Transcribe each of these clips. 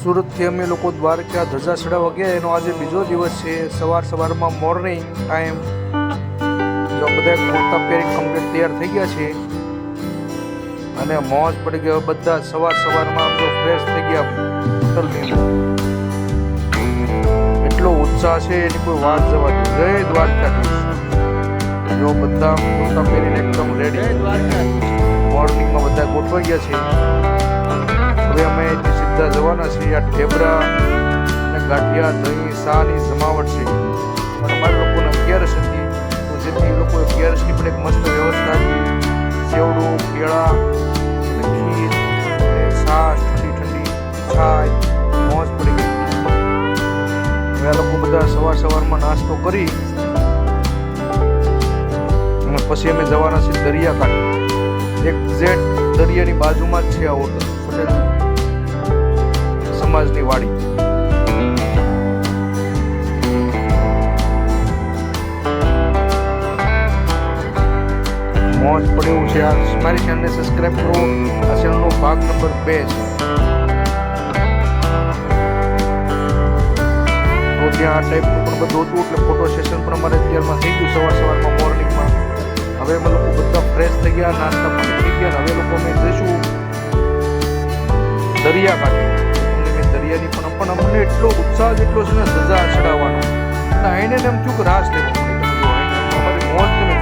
સુરતથી અમે લોકો દ્વારકા ધજા ચડાવવા ગયા. એનો આજે બીજો દિવસ છે. સવારમાં મોર્નિંગ ટાઈમ. જો બધા કુર્તા પહેરી કમ્પ્લીટ તૈયાર થઈ ગયા છે અને મોજ પડી ગયો. બધા સવારમાં આમ તો ફ્રેશ થઈ ગયા. એટલો ઉત્સાહ છે એની કોઈ વાત જવા દો. જય દ્વારકાધીશ. જો બધા કુર્તા પહેરીને એકદમ રેડી મોર્નિંગમાં બધા ગોઠવાઈ ગયા છે. હવે અમે સીધા જવાના છીએ. આ ઢેબરા અને ગાંઠિયા દહીં શાની જમાવટ છે. પણ અમારા લોકોને 11 હતી તો જેથી એ લોકોએ 11ની પણ એક મસ્ત વ્યવસ્થા હતી. સેવડું, કેળા અને ખીર અને છાશ, ઠંડી છાશ, મોજ પડી ગઈ. હવે આ લોકો બધા સવારમાં નાસ્તો કરી અને પછી અમે જવાના છીએ દરિયાકાંઠે. એક્ઝેક્ટ દરિયાની બાજુમાં જ છે આ હોટલ, પટેલ સમાજની વાડી. મોજ પડ્યું છે. મારી ચેનલને સબસ્ક્રાઇબ કરો. આ ચેનલનો ભાગ નંબર 2 છે. તો ત્યાં આ ટાઈપનું પણ બધું હતું. એટલે ફોટો સેશન પણ અમારે અત્યારમાં થઈ ગયું સવારમાં મોર્નિંગમાં. હવે અમે લોકો બધા ફ્રેશ થઈ ગયા, નાસ્તા પણ થઈ ગયા. હવે લોકો અમે જઈશું દરિયાકાંઠે. દરિયાની પણ અમને એટલો ઉત્સાહ જેટલો છે ને ધજા ચડાવવાનો. એટલે આઈને એમ થયું કે રાસ લેવો અમારી મોજ તમે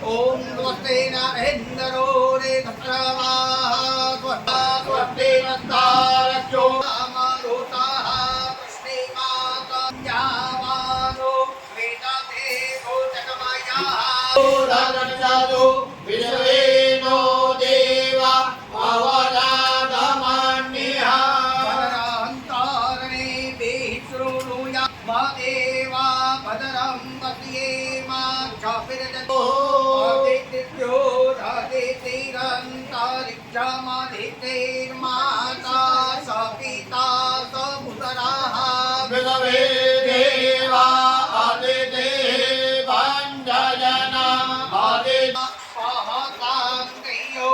ओम स्वस्ते न इंद्रो रे स्वस्ते नस्तारक्षो अमरुतः प्रश्ने माता यावानो वेदाते गोचकमयः ओदानन्दो विश्वेनो देवा अवराधमन्यः वरान्तारणे देश्रुनुया देवा भद्रं पश्ये मा चापिरजतो आदित्यो रादितिरन्तरिक्षमदितिर्माता सपिता समुदराः विदवे देवा आदिदेवाञ्जयना आदिना पाहतान्तेयो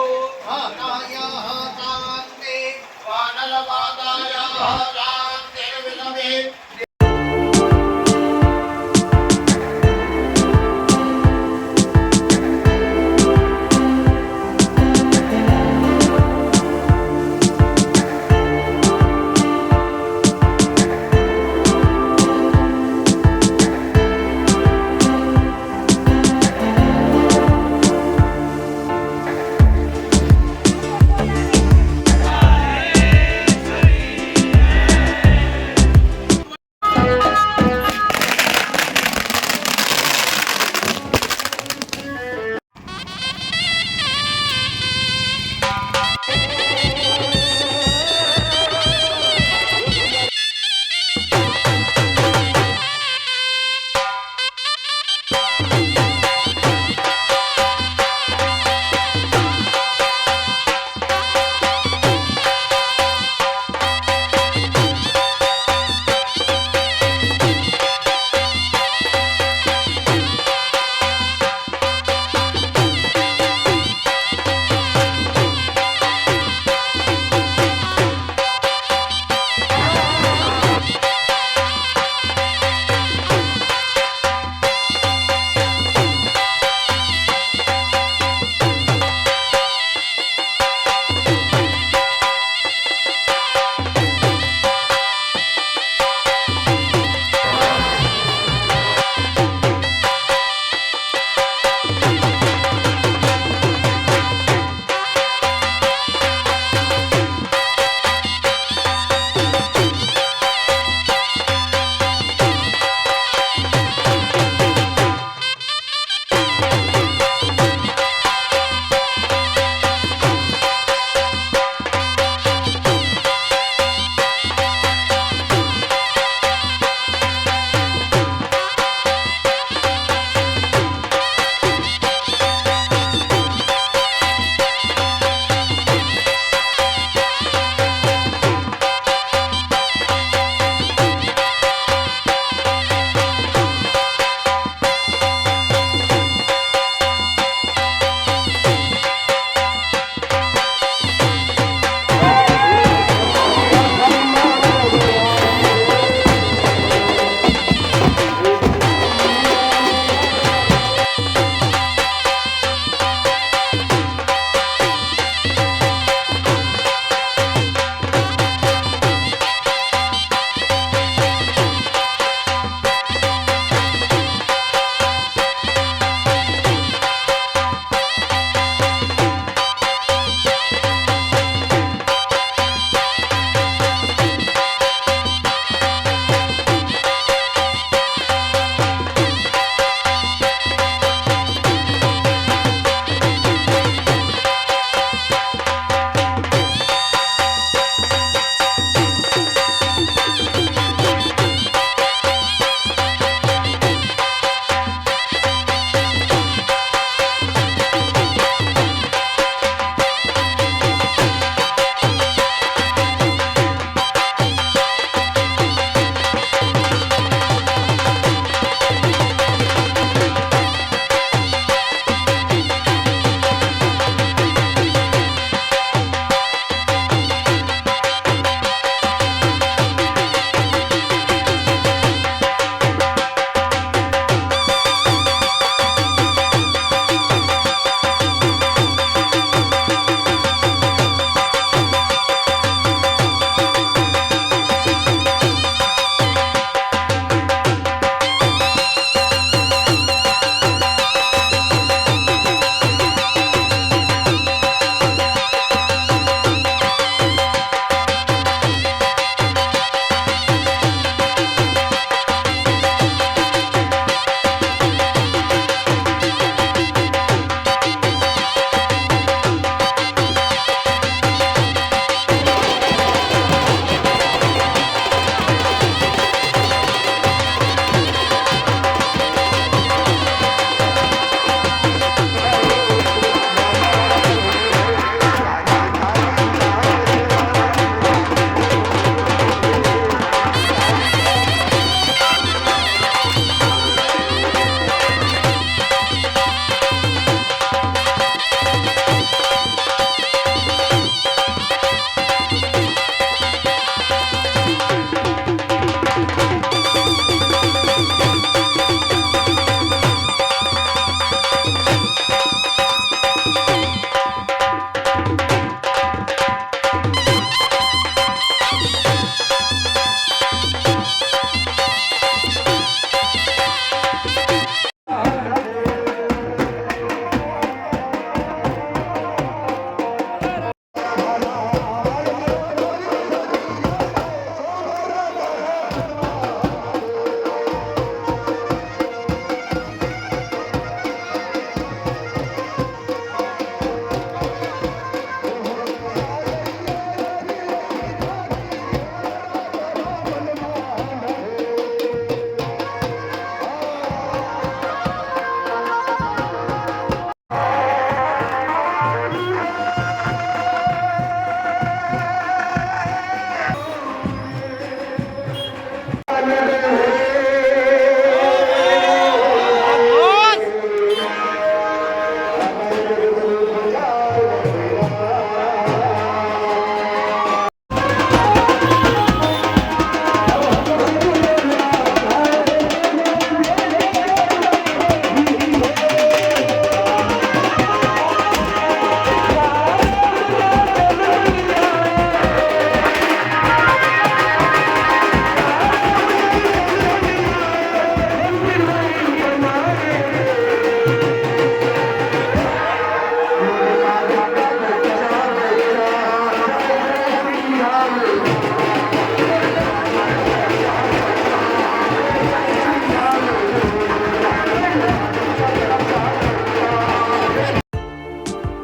हतायः तान्ते वानरवादायः रान्ते विदवे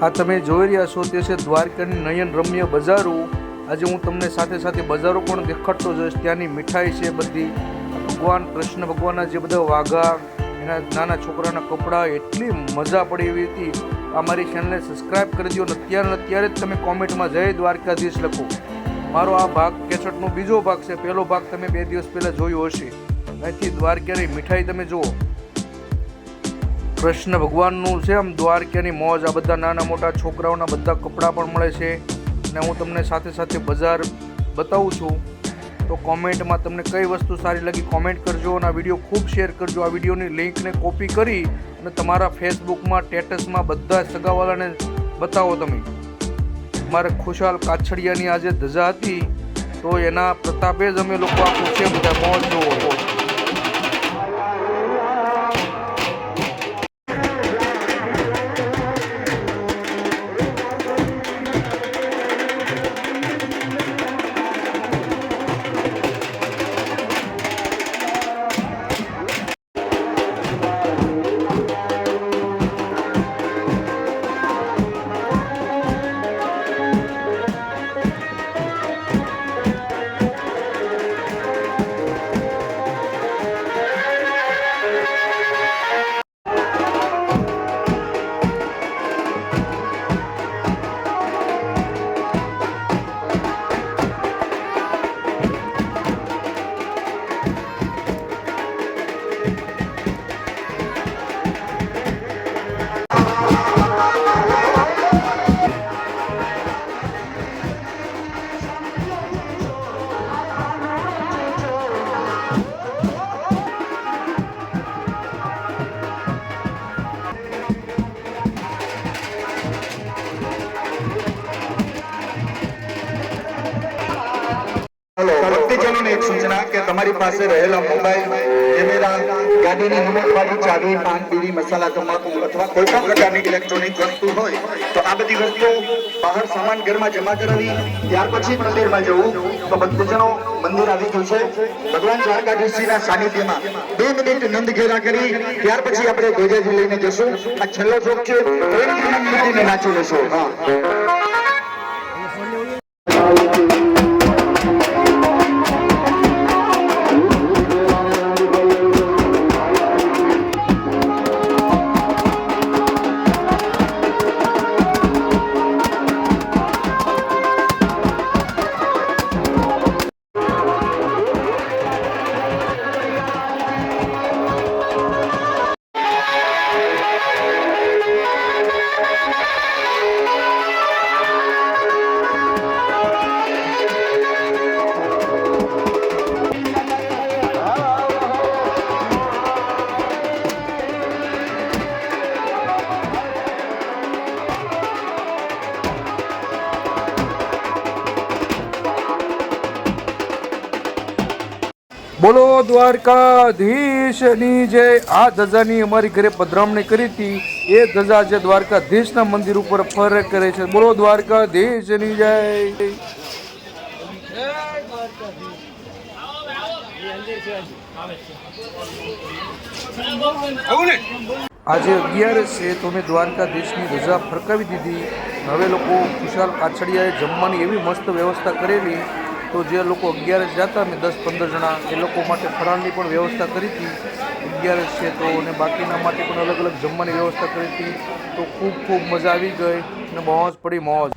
આ તમે જોઈ રહ્યા છો તે છે દ્વારકાની નયન રમ્ય બજારો. આજે હું તમને સાથે સાથે બજારો પણ દેખાડતો જઈશ. ત્યાંની મીઠાઈ છે બધી, ભગવાન કૃષ્ણ ભગવાનના જે બધા વાઘા, એના નાના છોકરાના કપડાં, એટલી મજા પડે એવી હતી. અમારી ચેનલને સબસ્ક્રાઈબ કરી દો અને અત્યારે જ તમે કોમેન્ટમાં જય દ્વારકાધીશ લખો. મારો આ ભાગ કેસેટનો બીજો ભાગ છે. પહેલો ભાગ તમે 2 દિવસ પહેલાં જોયો હશે. અહીંથી દ્વારકાની મીઠાઈ તમે જુઓ, કૃષ્ણ ભગવાનનું છે આમ દ્વારકાની મોજ. આ બધા નાના મોટા છોકરાઓના બધા કપડાં પણ મળે છે. અને હું તમને સાથે સાથે બજાર બતાવું છું. તો કોમેન્ટમાં તમને કઈ વસ્તુ સારી લાગી કોમેન્ટ કરજો અને આ વિડીયો ખૂબ શેર કરજો. આ વિડીયોની લિંકને કોપી કરી અને તમારા ફેસબુકમાં, સ્ટેટસમાં બધા સગાવાલાને બતાવો. તમે મારે ખુશાલ કાછડિયાની આજે ધજા હતી તો એના પ્રતાપે જ અમે લોકો આખું છે બધા મોજ જોવો. ભક્તજનોને એક સૂચના કે તમારી પાસે રહેલા મોબાઈલ, કેમેરા, ગાડીની નંબરવાળી ચાવી, પાન, બીડી, મસાલા, તમાકુ અથવા કોઈ પણ પ્રકારની ઇલેક્ટ્રોનિક વસ્તુ હોય તો આ બધી વસ્તુઓ બહાર સામાન ઘરમાં જમા કરાવી ત્યાર પછી મંદિરમાં જવું. તો ભક્તજનો મંદિર આવી ગયું છે. ભગવાન દ્વારકાધીશના સાનિધ્યમાં 2 મિનિટ નંદ ઘેરા કરી ત્યાર પછી આપણે ધ્વજાજી લઈને જશું. આ છેલ્લો ચોક છે, પ્રેમથી નાચી લેશું. હા, બોલો દ્વારકાધીશની જય. આ ધજાની અમારી ઘરે પધરામણી કરી હતી. એ ધજા જે દ્વારકાધીશના મંદિર ઉપર ફરે કરે છે. બોલો દ્વારકાધીશની જય. આજે 11 છે તો મેં દ્વારકાધીશની ધજા ફરકાવી દીધી. હવે લોકો ખુશાલ કાછડિયાએ જમવાની એવી મસ્ત વ્યવસ્થા કરેલી. તો જે લોકો 11 જતા મેં 10-15 જણા, એ લોકો માટે ફરાળની પણ વ્યવસ્થા કરી હતી. 11 છે તો અને બાકીના માટે પણ અલગ અલગ જમવાની વ્યવસ્થા કરી હતી. તો ખૂબ મજા આવી ગઈ અને મોજ પડી મોજ.